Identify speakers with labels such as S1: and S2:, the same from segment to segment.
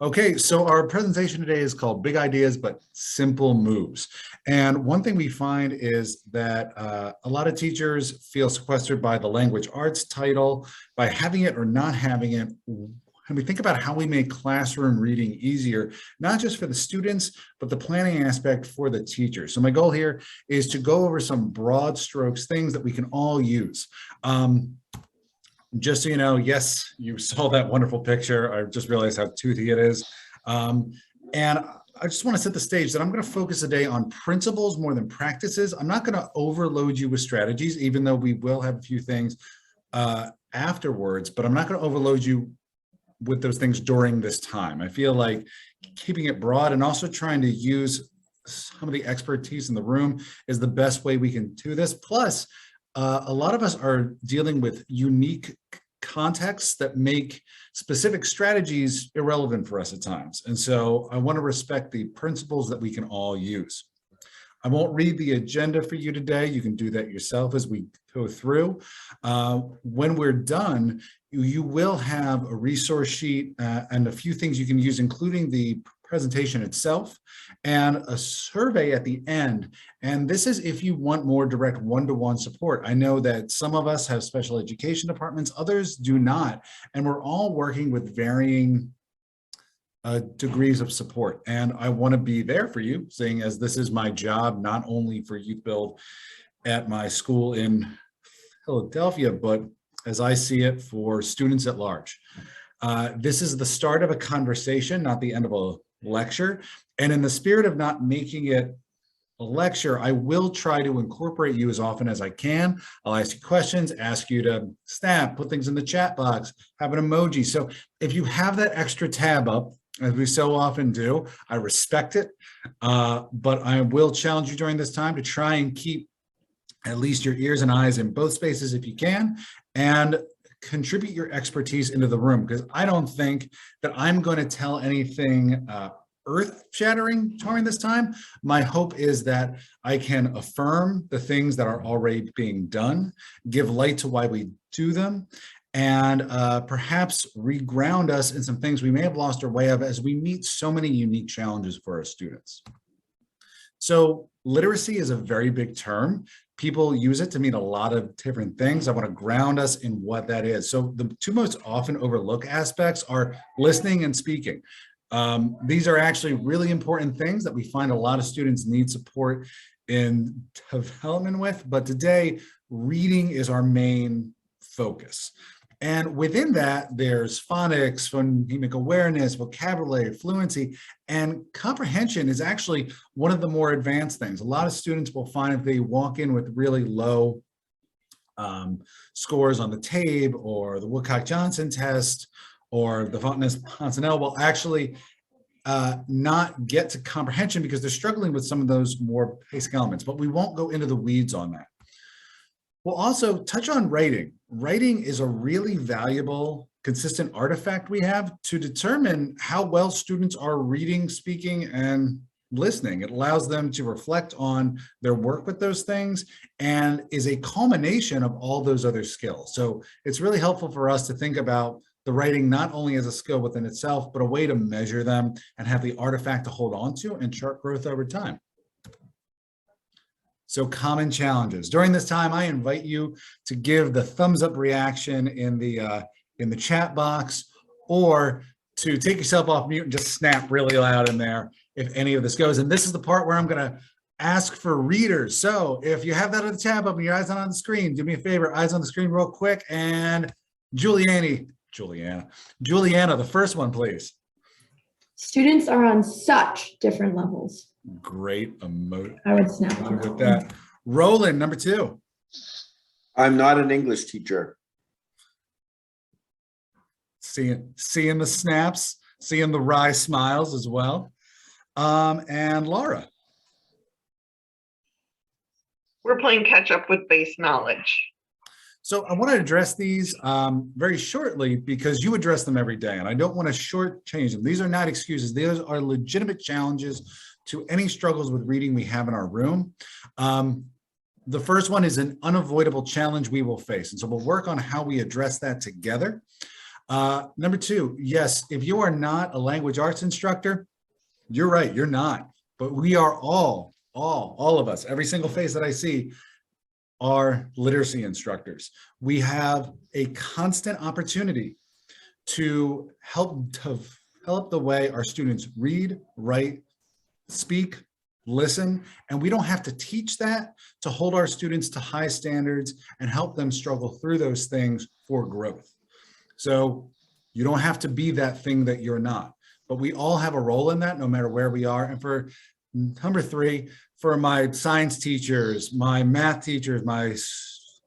S1: Okay, so our presentation today is called Big Ideas, but Simple Moves. And one thing we find is that a lot of teachers feel sequestered by the language arts title, by having it or not having it. And we think about how we make classroom reading easier, not just for the students, but the planning aspect for the teachers. So my goal here is to go over some broad strokes, things that we can all use. Just so you know, yes, you saw that wonderful picture. I just realized how toothy it is. And I just want to set the stage that I'm going to focus today on principles more than practices. I'm not going to overload you with strategies, even though we will have a few things afterwards, but I'm not going to overload you with those things during this time. I feel like keeping it broad and also trying to use some of the expertise in the room is the best way we can do this. Plus, a lot of us are dealing with unique contexts that make specific strategies irrelevant for us at times. And so I want to respect the principles that we can all use. I won't read the agenda for you today. You can do that yourself as we go through. When we're done, you will have a resource sheet and a few things you can use, including the presentation itself and a survey at the end. And this is if you want more direct one-to-one support. I know that some of us have special education departments, others do not. And we're all working with varying degrees of support. And I want to be there for you, seeing as this is my job, not only for Youth Build at my school in Philadelphia, but as I see it, for students at large. This is the start of a conversation, not the end of a lecture. And in the spirit of not making it a lecture, I will try to incorporate you as often as I can. I'll ask you questions, ask you to snap, put things in the chat box, have an emoji. So if you have that extra tab up, as we so often do, I respect it, but I will challenge you during this time to try and keep at least your ears and eyes in both spaces if you can, and contribute your expertise into the room, because I don't think that I'm going to tell anything earth-shattering during this time. My hope is that I can affirm the things that are already being done, give light to why we do them, and perhaps reground us in some things we may have lost our way of as we meet so many unique challenges for our students. So literacy is a very big term. People use it to mean a lot of different things. I want to ground us in what that is. So the two most often overlooked aspects are listening and speaking. These are actually really important things that we find a lot of students need support in development with, but today reading is our main focus. And within that, there's phonics, phonemic awareness, vocabulary, fluency, and comprehension is actually one of the more advanced things. A lot of students will find if they walk in with really low scores on the TABE or the Woodcock-Johnson test or the Fontenay-Poncinel will actually not get to comprehension because they're struggling with some of those more basic elements, but we won't go into the weeds on that. We'll also touch on writing. Writing is a really valuable, consistent artifact we have to determine how well students are reading, speaking, and listening. It allows them to reflect on their work with those things and is a culmination of all those other skills. So it's really helpful for us to think about the writing not only as a skill within itself, but a way to measure them and have the artifact to hold on to and chart growth over time. So common challenges. During this time, I invite you to give the thumbs up reaction in the chat box, or to take yourself off mute and just snap really loud in there if any of this goes. And this is the part where I'm going to ask for readers. So if you have that on the tab up and your eyes not on the screen, do me a favor, eyes on the screen real quick. And Juliana, the first one, please.
S2: Students are on such different levels.
S1: Great emoji.
S2: I would snap on
S1: with that. Roland, number 2.
S3: I'm not an English teacher.
S1: Seeing the snaps, seeing the wry smiles as well. And Laura.
S4: We're playing catch up with base knowledge.
S1: So I want to address these very shortly because you address them every day and I don't want to shortchange them. These are not excuses. These are legitimate challenges to any struggles with reading we have in our room. The first one is an unavoidable challenge we will face. And so we'll work on how we address that together. Number two, yes, if you are not a language arts instructor, you're right, you're not. But we are all of us, every single face that I see are literacy instructors. We have a constant opportunity to help develop the way our students read, write, speak, listen, and we don't have to teach that to hold our students to high standards and help them struggle through those things for growth. So you don't have to be that thing that you're not, but we all have a role in that no matter where we are. And for number three, for my science teachers, my math teachers, my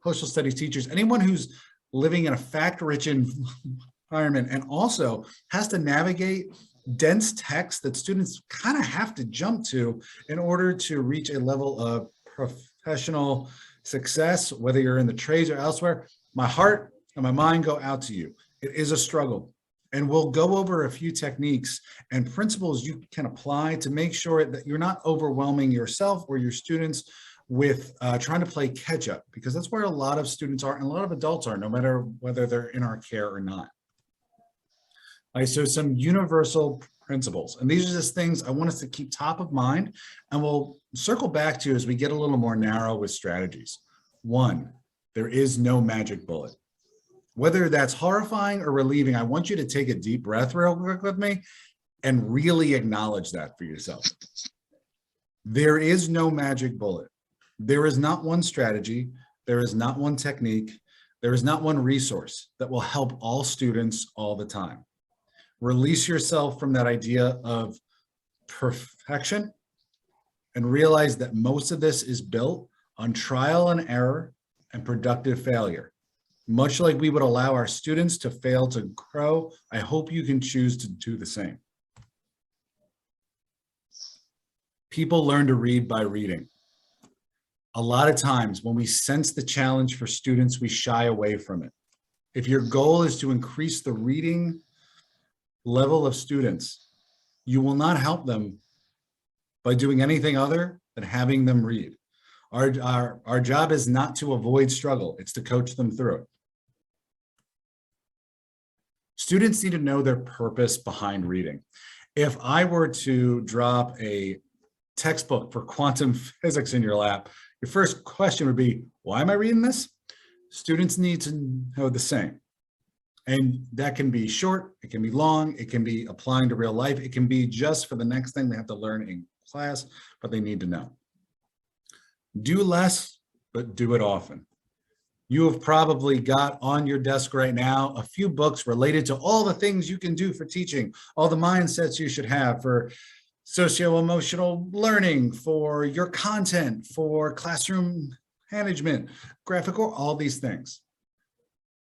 S1: social studies teachers, anyone who's living in a fact-rich environment and also has to navigate dense text that students kind of have to jump to in order to reach a level of professional success, whether you're in the trades or elsewhere, my heart and my mind go out to you. It is a struggle. And we'll go over a few techniques and principles you can apply to make sure that you're not overwhelming yourself or your students with trying to play catch up, because that's where a lot of students are and a lot of adults are, no matter whether they're in our care or not. All right, so some universal principles, and these are just things I want us to keep top of mind, and we'll circle back to as we get a little more narrow with strategies. One, there is no magic bullet. Whether that's horrifying or relieving, I want you to take a deep breath real quick with me and really acknowledge that for yourself. There is no magic bullet. There is not one strategy. There is not one technique. There is not one resource that will help all students all the time. Release yourself from that idea of perfection and realize that most of this is built on trial and error and productive failure. Much like we would allow our students to fail to grow, I hope you can choose to do the same. People learn to read by reading. A lot of times when we sense the challenge for students, we shy away from it. If your goal is to increase the reading level of students, you will not help them by doing anything other than having them read. Our job is not to avoid struggle, it's to coach them through it. Students need to know their purpose behind reading. If I were to drop a textbook for quantum physics in your lap, your first question would be, why am I reading this? Students need to know the same. And that can be short, it can be long, it can be applying to real life, it can be just for the next thing they have to learn in class, but they need to know. Do less, but do it often. You have probably got on your desk right now a few books related to all the things you can do for teaching, all the mindsets you should have for socio-emotional learning, for your content, for classroom management, graphical, all these things.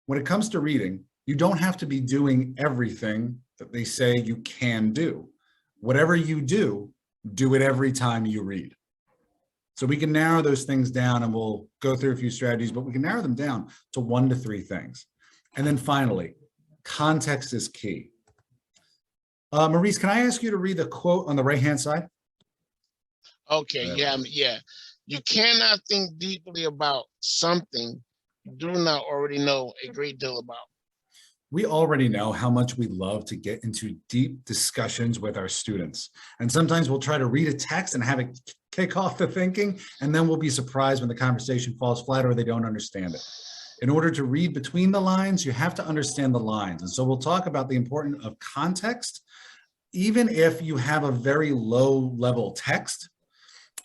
S1: When it comes to reading, you don't have to be doing everything that they say you can do. Whatever you do, do it every time you read. So we can narrow those things down, and we'll go through a few strategies, but we can narrow them down to 1 to 3 things. And then finally, context is key. Maurice, can I ask you to read the quote on the right-hand side?
S5: Okay, yeah. You cannot think deeply about something you do not already know a great deal about.
S1: We already know how much we love to get into deep discussions with our students. And sometimes we'll try to read a text and have it kick off the thinking, and then we'll be surprised when the conversation falls flat or they don't understand it. In order to read between the lines, you have to understand the lines. And so we'll talk about the importance of context, even if you have a very low level text.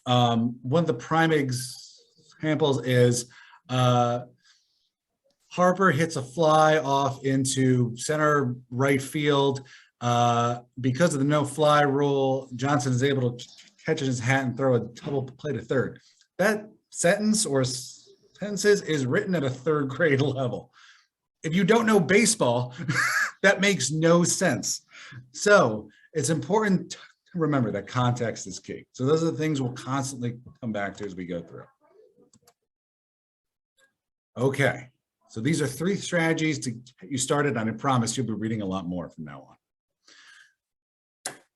S1: One of the prime examples is Harper hits a fly off into center right field. Because of the no fly rule, Johnson is able to catch in his hat and throw a double play to third. That sentence or sentences is written at a 3rd grade level. If you don't know baseball, that makes no sense. So it's important to remember that context is key. So those are the things we'll constantly come back to as we go through. Okay, so these are 3 strategies to get you started, and I promise you'll be reading a lot more from now on.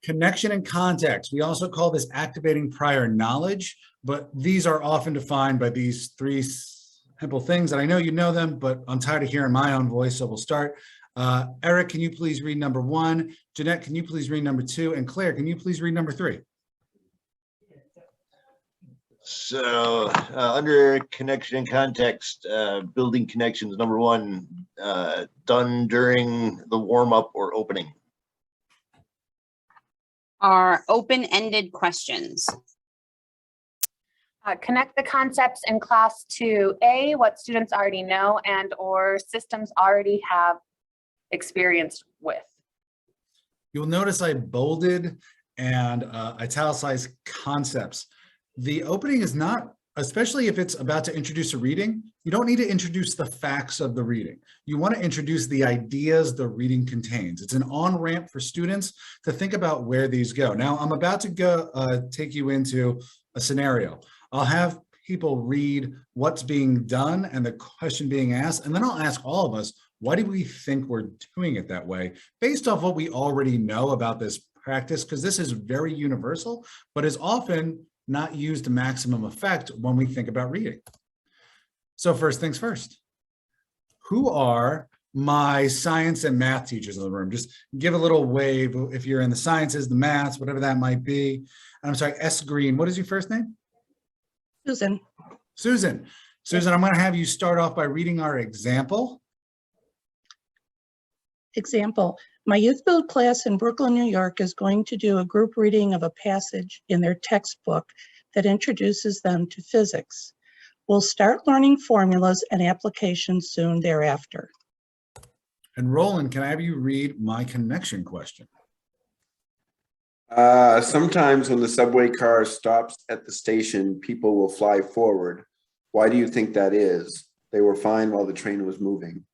S1: Connection and context. We also call this activating prior knowledge, but these are often defined by these 3 simple things. And I know you know them, but I'm tired of hearing my own voice, so we'll start. Eric, can you please read number 1? Jeanette, can you please read number 2? And Claire, can you please read number 3?
S6: So under connection and context, building connections, number 1, done during the warm up or opening.
S7: Are open-ended questions.
S8: Connect the concepts in class to A, what students already know and or systems already have experience with.
S1: You'll notice I bolded and italicized concepts. The opening is not, especially if it's about to introduce a reading, you don't need to introduce the facts of the reading. You want to introduce the ideas the reading contains. It's an on-ramp for students to think about where these go. Now, I'm about to go take you into a scenario. I'll have people read what's being done and the question being asked, and then I'll ask all of us, why do we think we're doing it that way? Based off what we already know about this practice, because this is very universal, but is often not used to maximum effect when we think about reading. So first things first, who are my science and math teachers in the room? Just give a little wave if you're in the sciences, the maths, whatever that might be. And I'm sorry, S. Green, what is your first name?
S9: Susan.
S1: Susan. Susan, I'm going to have you start off by reading our example.
S9: Example, my youth build class in Brooklyn, New York is going to do a group reading of a passage in their textbook that introduces them to physics. We'll start learning formulas and applications soon thereafter.
S1: And Roland, can I have you read my connection question?
S3: Sometimes when the subway car stops at the station, people will fly forward. Why do you think that is? They were fine while the train was moving.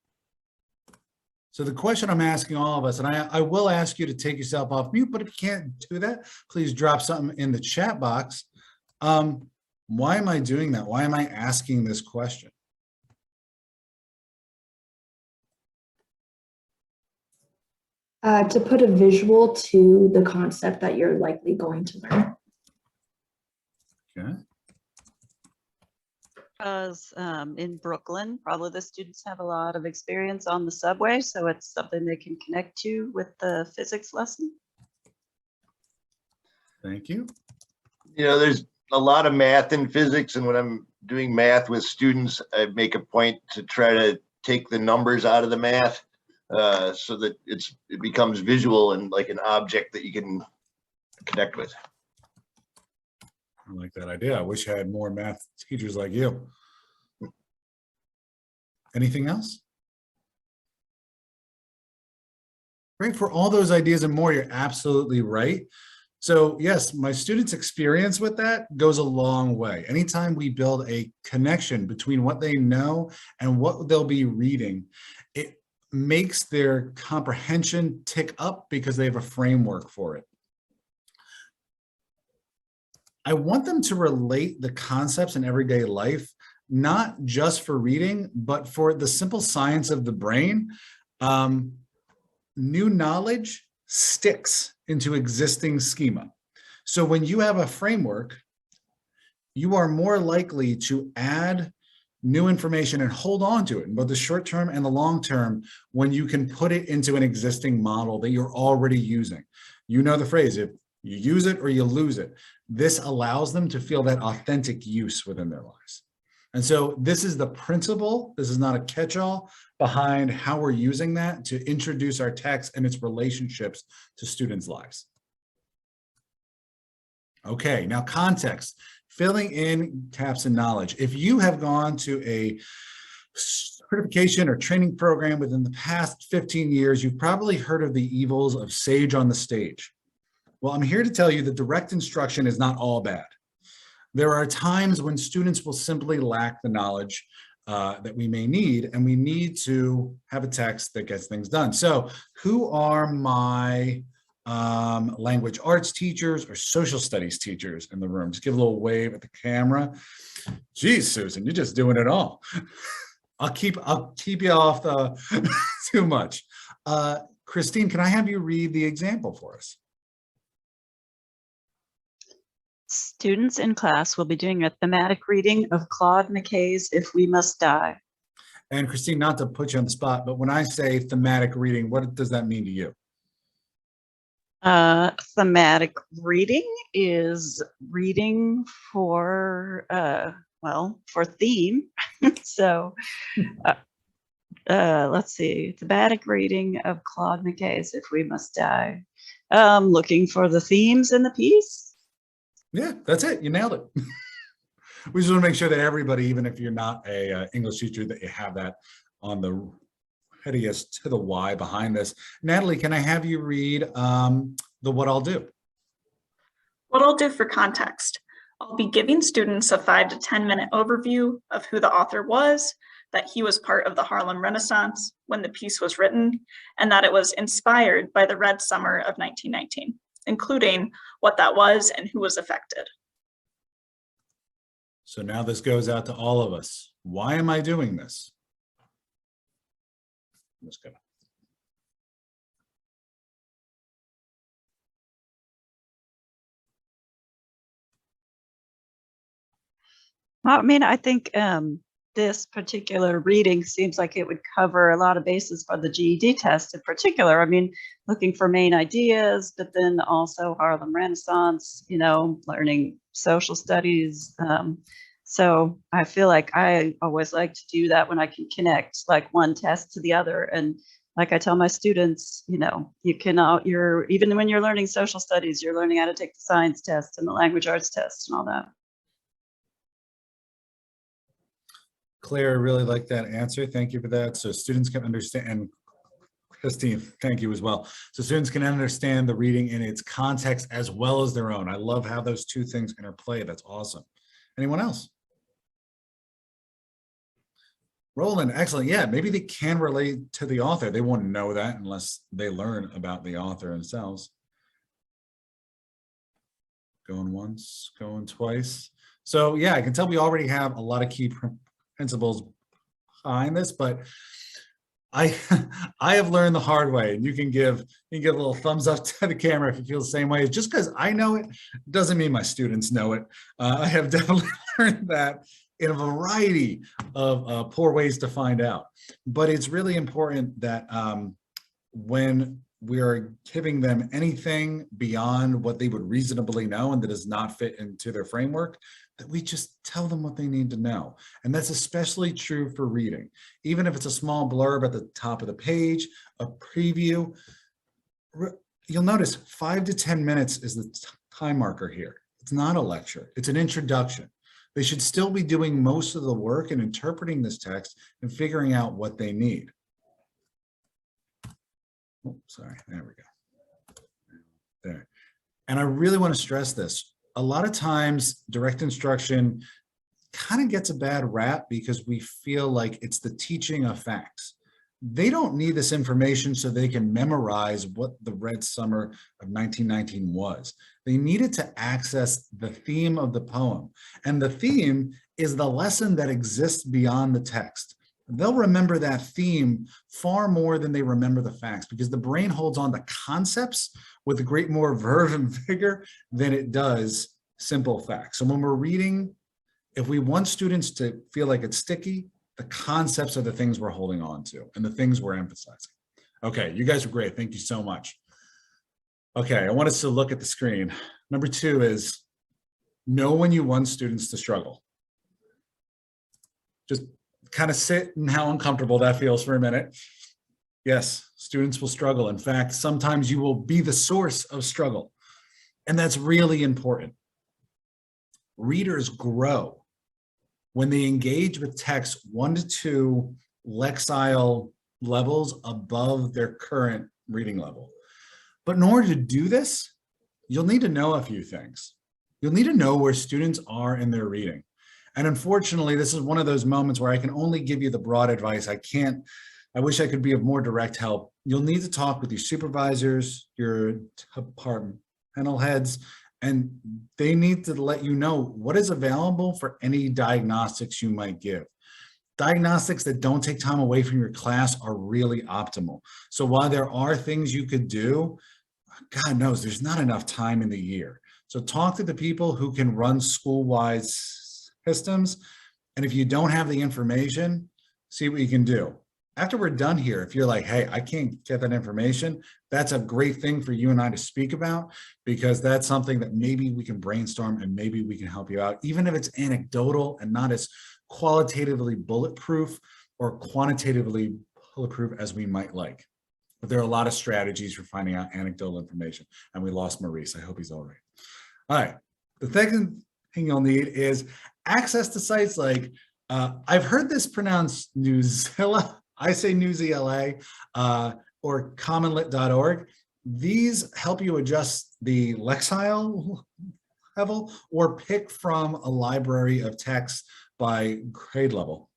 S1: So the question I'm asking all of us, and I will ask you to take yourself off mute, but if you can't do that, please drop something in the chat box. Why am I doing that? Why am I asking this question?
S2: To put a visual to the concept that you're likely going to learn.
S1: Okay.
S10: Because in Brooklyn, probably the students have a lot of experience on the subway, so it's something they can connect to with the physics lesson.
S1: Thank you.
S6: You know, there's a lot of math and physics, and when I'm doing math with students, I make a point to try to take the numbers out of the math so that it becomes visual and like an object that you can connect with.
S1: I like that idea. I wish I had more math teachers like you. Anything else? Great. For all those ideas and more, you're absolutely right. So yes, my students' experience with that goes a long way. Anytime we build a connection between what they know and what they'll be reading, it makes their comprehension tick up because they have a framework for it. I want them to relate the concepts in everyday life, not just for reading, but for the simple science of the brain. New knowledge sticks into existing schema. So when you have a framework, you are more likely to add new information and hold on to it in both the short term and the long term when you can put it into an existing model that you're already using. You know the phrase, if you use it or you lose it. This allows them to feel that authentic use within their lives. And so this is the principle. This is not a catch-all behind how we're using that to introduce our text and its relationships to students' lives. Okay, now context, filling in gaps in knowledge. If you have gone to a certification or training program within the past 15 years, you've probably heard of the evils of sage on the stage. Well, I'm here to tell you that direct instruction is not all bad. There are times when students will simply lack the knowledge that we may need, and we need to have a text that gets things done. So who are my language arts teachers or social studies teachers in the room? Just give a little wave at the camera. Geez, Susan, you're just doing it all. I'll keep you off too much. Christine, can I have you read the example for us?
S10: Students in class will be doing a thematic reading of Claude McKay's If We Must Die.
S1: And Christine, not to put you on the spot, but when I say thematic reading, what does that mean to you?
S10: Thematic reading is reading for, well, for theme. So, let's see, thematic reading of Claude McKay's If We Must Die. Looking for the themes in the piece.
S1: Yeah, that's it. You nailed it. We just want to make sure that everybody, even if you're not a English teacher, that you have that on the headiest to the why behind this. Natalie, can I have you read the What I'll Do?
S11: What I'll do for context, I'll be giving students a 5 to 10 minute overview of who the author was, that he was part of the Harlem Renaissance when the piece was written, and that it was inspired by the Red Summer of 1919, including what that was and who was affected.
S1: So now this goes out to all of us. Why am I doing this? I'm just gonna.
S10: I mean, I think this particular reading seems like it would cover a lot of bases for the GED test in particular. I mean, looking for main ideas, but then also Harlem Renaissance, you know, learning social studies. So I feel like I always like to do that when I can connect like one test to the other. And like I tell my students, you know, you can, you're, even when you're learning social studies, you're learning how to take the science test and the language arts test and all that.
S1: Claire, I really like that answer. Thank you for that. So students can understand, and Christine, thank you as well. So students can understand the reading in its context as well as their own. I love how those two things interplay. That's awesome. Anyone else? Roland, excellent. Yeah, maybe they can relate to the author. They won't know that unless they learn about the author themselves. Going once, going twice. So yeah, I can tell we already have a lot of key principles behind this, but I have learned the hard way, and you can give a little thumbs up to the camera if you feel the same way. Just because I know it doesn't mean my students know it. I have definitely learned that in a variety of poor ways to find out. But it's really important that when we are giving them anything beyond what they would reasonably know and that does not fit into their framework, that we just tell them what they need to know. And that's especially true for reading. Even if it's a small blurb at the top of the page, a preview, you'll notice 5 to 10 minutes is the time marker here. It's not a lecture, it's an introduction. They should still be doing most of the work in interpreting this text and figuring out what they need. Oh, sorry, there we go. There. And I really want to stress this. A lot of times direct instruction kind of gets a bad rap because we feel like it's the teaching of facts. They don't need this information so they can memorize what the Red Summer of 1919 was. They needed to access the theme of the poem. And the theme is the lesson that exists beyond the text. They'll remember that theme far more than they remember the facts, because the brain holds on to concepts with a great more verve and vigor than it does simple facts. So when we're reading, if we want students to feel like it's sticky, the concepts are the things we're holding on to and the things we're emphasizing. Okay, you guys are great. Thank you so much. Okay, I want us to look at the screen. Number 2 is know when you want students to struggle. Just kind of sit in how uncomfortable that feels for a minute. Yes, students will struggle. In fact, sometimes you will be the source of struggle. And that's really important. Readers grow when they engage with text 1 to 2 Lexile levels above their current reading level. But in order to do this, you'll need to know a few things. You'll need to know where students are in their reading. And unfortunately, this is one of those moments where I can only give you the broad advice. I wish I could be of more direct help. You'll need to talk with your supervisors, your departmental heads, and they need to let you know what is available for any diagnostics you might give. Diagnostics that don't take time away from your class are really optimal. So while there are things you could do, God knows there's not enough time in the year. So talk to the people who can run school-wide systems. And if you don't have the information, see what you can do. After we're done here, if you're like, hey, I can't get that information, that's a great thing for you and I to speak about, because that's something that maybe we can brainstorm and maybe we can help you out, even if it's anecdotal and not as qualitatively bulletproof or quantitatively bulletproof as we might like. But there are a lot of strategies for finding out anecdotal information. And we lost Maurice. I hope he's all right. All right. The second thing you'll need is access to sites like, I've heard this pronounced Newzilla. I say Newzilla, or commonlit.org. These help you adjust the Lexile level or pick from a library of text by grade level.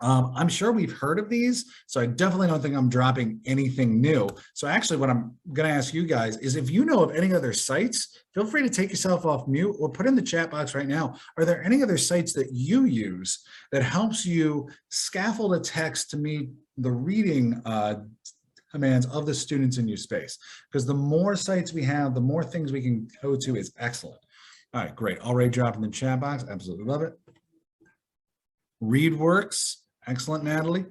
S1: I'm sure we've heard of these, so I definitely don't think I'm dropping anything new. So actually what I'm going to ask you guys is, if you know of any other sites, feel free to take yourself off mute or put in the chat box right now. Are there any other sites that you use that helps you scaffold a text to meet the reading commands of the students in your space? Because the more sites we have, the more things we can go to is excellent. All right, great. Already dropped in the chat box. Absolutely love it. ReadWorks. Excellent, Natalie.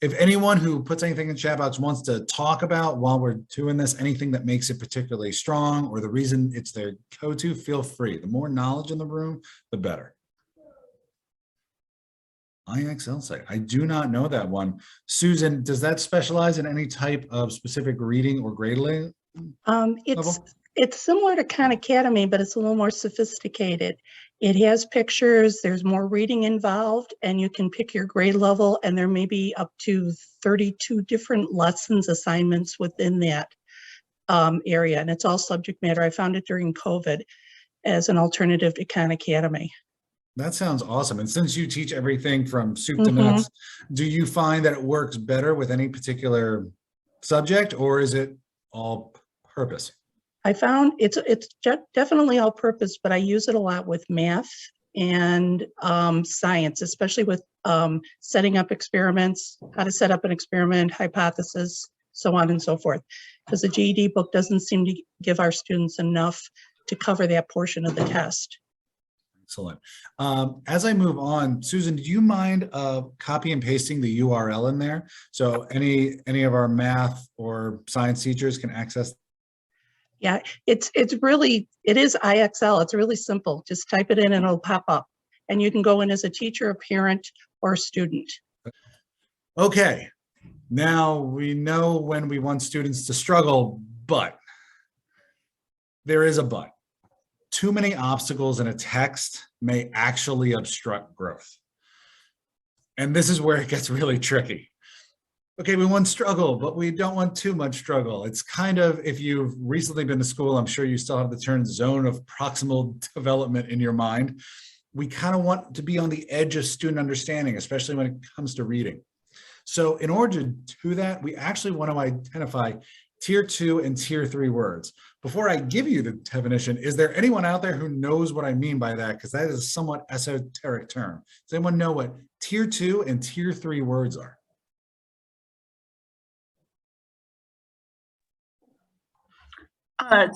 S1: If anyone who puts anything in the chat box wants to talk about while we're doing this, anything that makes it particularly strong or the reason it's their go-to, feel free. The more knowledge in the room, the better. IXL site. I do not know that one. Susan, does that specialize in any type of specific reading or grade level?
S9: It's similar to Khan Academy, but it's a little more sophisticated. It has pictures, there's more reading involved, and you can pick your grade level, and there may be up to 32 different lessons assignments within that area, and it's all subject matter. I found it during COVID as an alternative to Khan Academy.
S1: That sounds awesome. And since you teach everything from soup to nuts, do you find that it works better with any particular subject, or is it all purpose?
S9: I found it's definitely all purpose, but I use it a lot with math and science, especially with setting up experiments, how to set up an experiment, hypothesis, so on and so forth. Because the GED book doesn't seem to give our students enough to cover that portion of the test.
S1: Excellent. As I move on, Susan, do you mind copy and pasting the URL in there? So any of our math or science teachers can access.
S9: Yeah, it is IXL. It's really simple. Just type it in and it'll pop up. And you can go in as a teacher, a parent, or a student.
S1: Okay, now we know when we want students to struggle, but there is a but. Too many obstacles in a text may actually obstruct growth. And this is where it gets really tricky. Okay, we want struggle, but we don't want too much struggle. It's kind of, if you've recently been to school, I'm sure you still have the term zone of proximal development in your mind. We kind of want to be on the edge of student understanding, especially when it comes to reading. So in order to do that, we actually want to identify tier 2 and tier 3 words. Before I give you the definition, is there anyone out there who knows what I mean by that? Because that is a somewhat esoteric term. Does anyone know what tier 2 and tier 3 words are?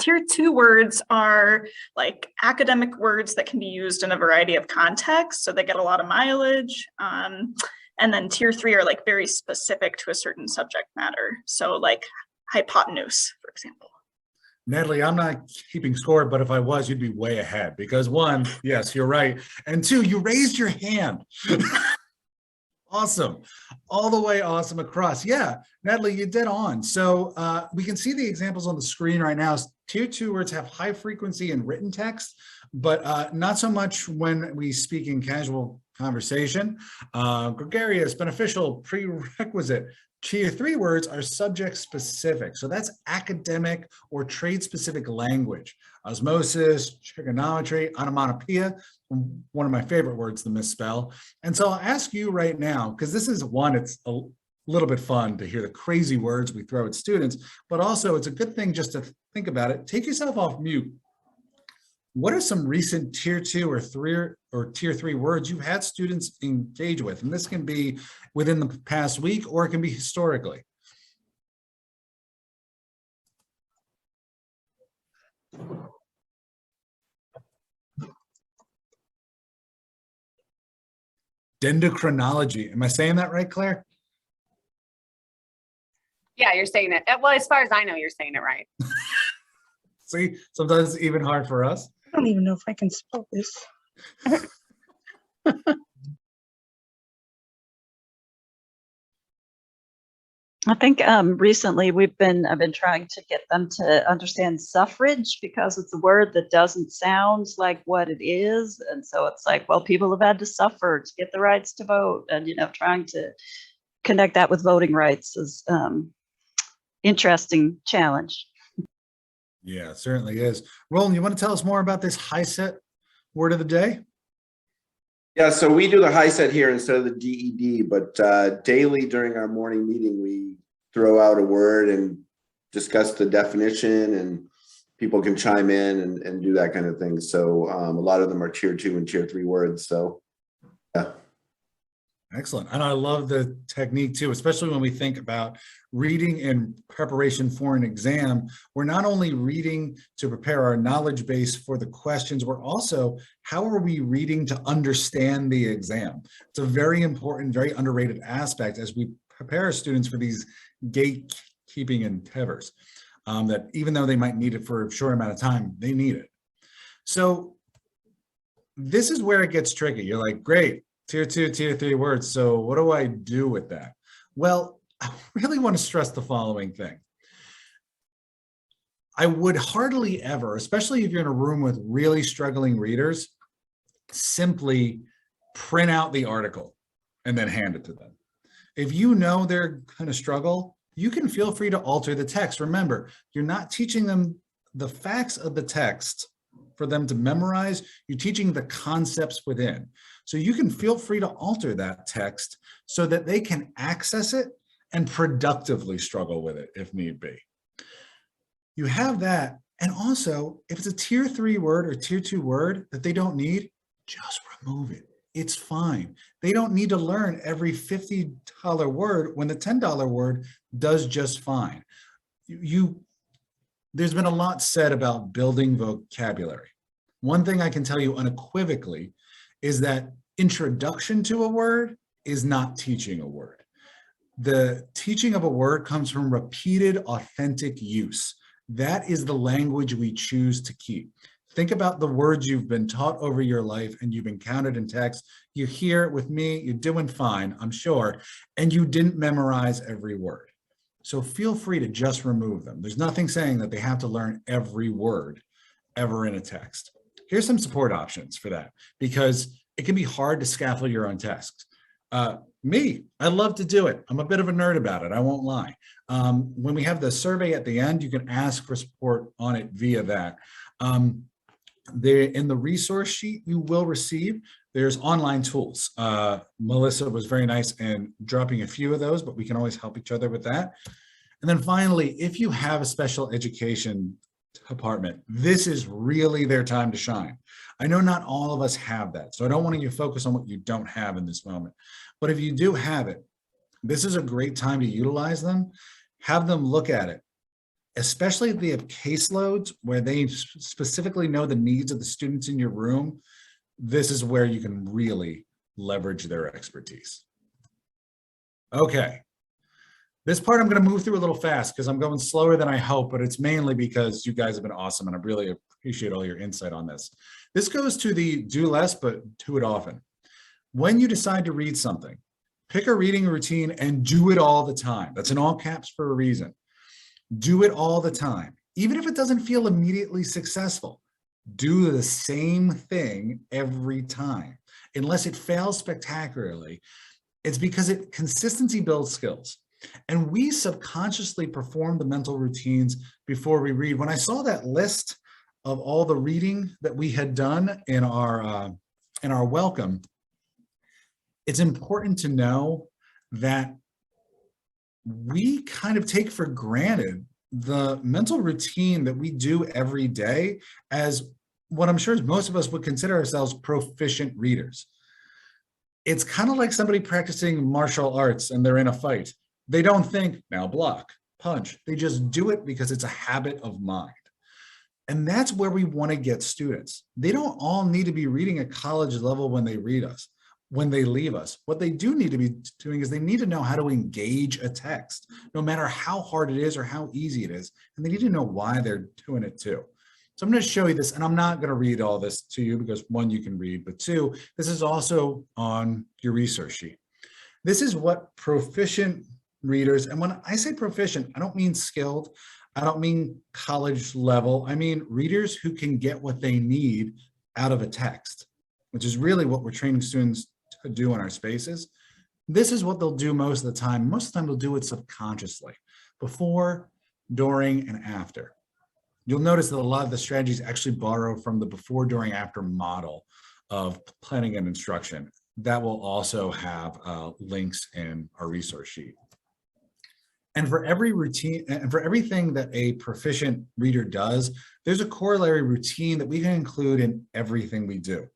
S11: Tier 2 words are like academic words that can be used in a variety of contexts, so they get a lot of mileage. And then tier 3 are like very specific to a certain subject matter. So like hypotenuse, for example.
S1: Natalie, I'm not keeping score, but if I was, you'd be way ahead because 1, yes, you're right. And 2, you raised your hand. Awesome. All the way awesome across. Yeah, Natalie, you did on. So we can see the examples on the screen right now. Tier 2 words have high frequency in written text, but not so much when we speak in casual conversation. Gregarious, beneficial, prerequisite. Tier 3 words are subject specific. So that's academic or trade specific language. Osmosis, trigonometry, onomatopoeia, one of my favorite words to misspell. And so I'll ask you right now, because this is one, it's a little bit fun to hear the crazy words we throw at students, but also it's a good thing just to think about it. Take yourself off mute. What are some recent tier 2 or tier 3 words you've had students engage with? And this can be within the past week, or it can be historically. Dendrochronology. Am I saying that right, Claire?
S8: Yeah, you're saying it. Well, as far as I know, you're saying it right.
S1: See, sometimes it's even hard for us.
S9: I don't even know if I can spell this.
S10: I think recently I've been trying to get them to understand suffrage because it's a word that doesn't sound like what it is. And so it's like, well, people have had to suffer to get the rights to vote, and, you know, trying to connect that with voting rights is interesting challenge.
S1: Yeah, it certainly is. Roland, you want to tell us more about this HiSET word of the day?
S3: Yeah, so we do the HiSET here instead of the DED, but daily during our morning meeting, we throw out a word and discuss the definition, and people can chime in and do that kind of thing. So a lot of them are tier 2 and tier 3 words. So yeah.
S1: Excellent. And I love the technique too, especially when we think about reading in preparation for an exam. We're not only reading to prepare our knowledge base for the questions, we're also, how are we reading to understand the exam? It's a very important, very underrated aspect as we prepare our students for these gatekeeping endeavors, that even though they might need it for a short amount of time, they need it. So this is where it gets tricky. You're like, great. Tier 2, tier 3 words. So what do I do with that? Well, I really want to stress the following thing. I would hardly ever, especially if you're in a room with really struggling readers, simply print out the article and then hand it to them. If you know they're going to struggle, you can feel free to alter the text. Remember, you're not teaching them the facts of the text for them to memorize, you're teaching the concepts within. So you can feel free to alter that text so that they can access it and productively struggle with it if need be. You have that. And also, if it's a tier 3 word or tier 2 word that they don't need, just remove it. It's fine. They don't need to learn every $50 word when the $10 word does just fine. There's been a lot said about building vocabulary. One thing I can tell you unequivocally is that introduction to a word is not teaching a word. The teaching of a word comes from repeated, authentic use. That is the language we choose to keep. Think about the words you've been taught over your life and you've encountered in text. You hear it with me, you're doing fine, I'm sure, and you didn't memorize every word. So feel free to just remove them. There's nothing saying that they have to learn every word ever in a text. Here's some support options for that, because it can be hard to scaffold your own text. I love to do it. I'm a bit of a nerd about it, I won't lie. When we have the survey at the end, you can ask for support on it via that. In the resource sheet you will receive, there's online tools. Melissa was very nice in dropping a few of those, but we can always help each other with that. And then finally, if you have a special education department, this is really their time to shine. I know not all of us have that, so I don't want you to focus on what you don't have in this moment. But if you do have it, this is a great time to utilize them. Have them look at it, especially if they have caseloads where they specifically know the needs of the students in your room. This is where you can really leverage their expertise. Okay. This part I'm going to move through a little fast because I'm going slower than I hope, but it's mainly because you guys have been awesome and I really appreciate all your insight on this. This goes to the do less, but do it often. When you decide to read something, pick a reading routine and do it all the time. That's in all caps for a reason. Do it all the time. Even if it doesn't feel immediately successful, do the same thing every time. Unless it fails spectacularly, it's because consistency builds skills. And we subconsciously perform the mental routines before we read. When I saw that list of all the reading that we had done in our welcome, it's important to know that we kind of take for granted the mental routine that we do every day as what I'm sure most of us would consider ourselves proficient readers. It's kind of like somebody practicing martial arts and they're in a fight. They don't think, now block, punch. They just do it because it's a habit of mind. And that's where we want to get students. They don't all need to be reading at college level when they read us. when they leave us. What they do need to be doing is they need to know how to engage a text, no matter how hard it is or how easy it is. And they need to know why they're doing it too. So I'm going to show you this, and I'm not going to read all this to you because one, you can read, but two, this is also on your research sheet. This is what proficient readers, and when I say proficient, I don't mean skilled, I don't mean college level, I mean readers who can get what they need out of a text, which is really what we're training students to do in our spaces. This is what they'll do most of the time. Most of the time they'll do it subconsciously, before, during, and after. You'll notice that a lot of the strategies actually borrow from the before, during, after model of planning and instruction. That will also have links in our resource sheet. And for every routine, and for everything that a proficient reader does, there's a corollary routine that we can include in everything we do.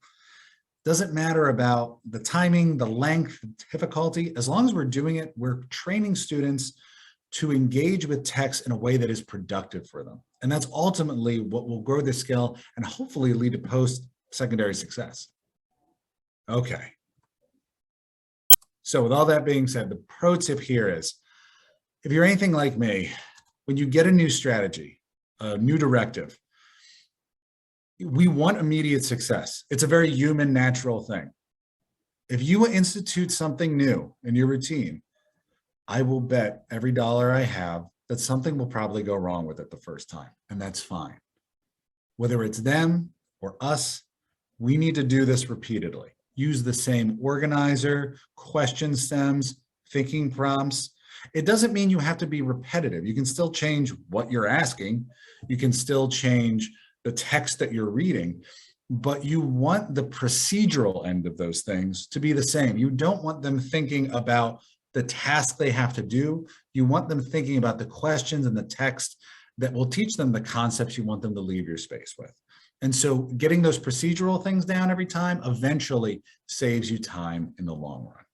S1: Doesn't matter about the timing, the length, the difficulty, as long as we're doing it, we're training students to engage with text in a way that is productive for them. And that's ultimately what will grow their skill and hopefully lead to post-secondary success. Okay. So with all that being said, the pro tip here is, if you're anything like me, when you get a new strategy, a new directive, we want immediate success. It's a very human, natural thing. If you institute something new in your routine, I will bet every dollar I have that something will probably go wrong with it the first time, and that's fine. Whether it's them or us, we need to do this repeatedly. Use the same organizer, question stems, thinking prompts. It doesn't mean you have to be repetitive. You can still change what you're asking. You can still change the text that you're reading, but you want the procedural end of those things to be the same. You don't want them thinking about the task they have to do. You want them thinking about the questions and the text that will teach them the concepts you want them to leave your space with. And so getting those procedural things down every time eventually saves you time in the long run.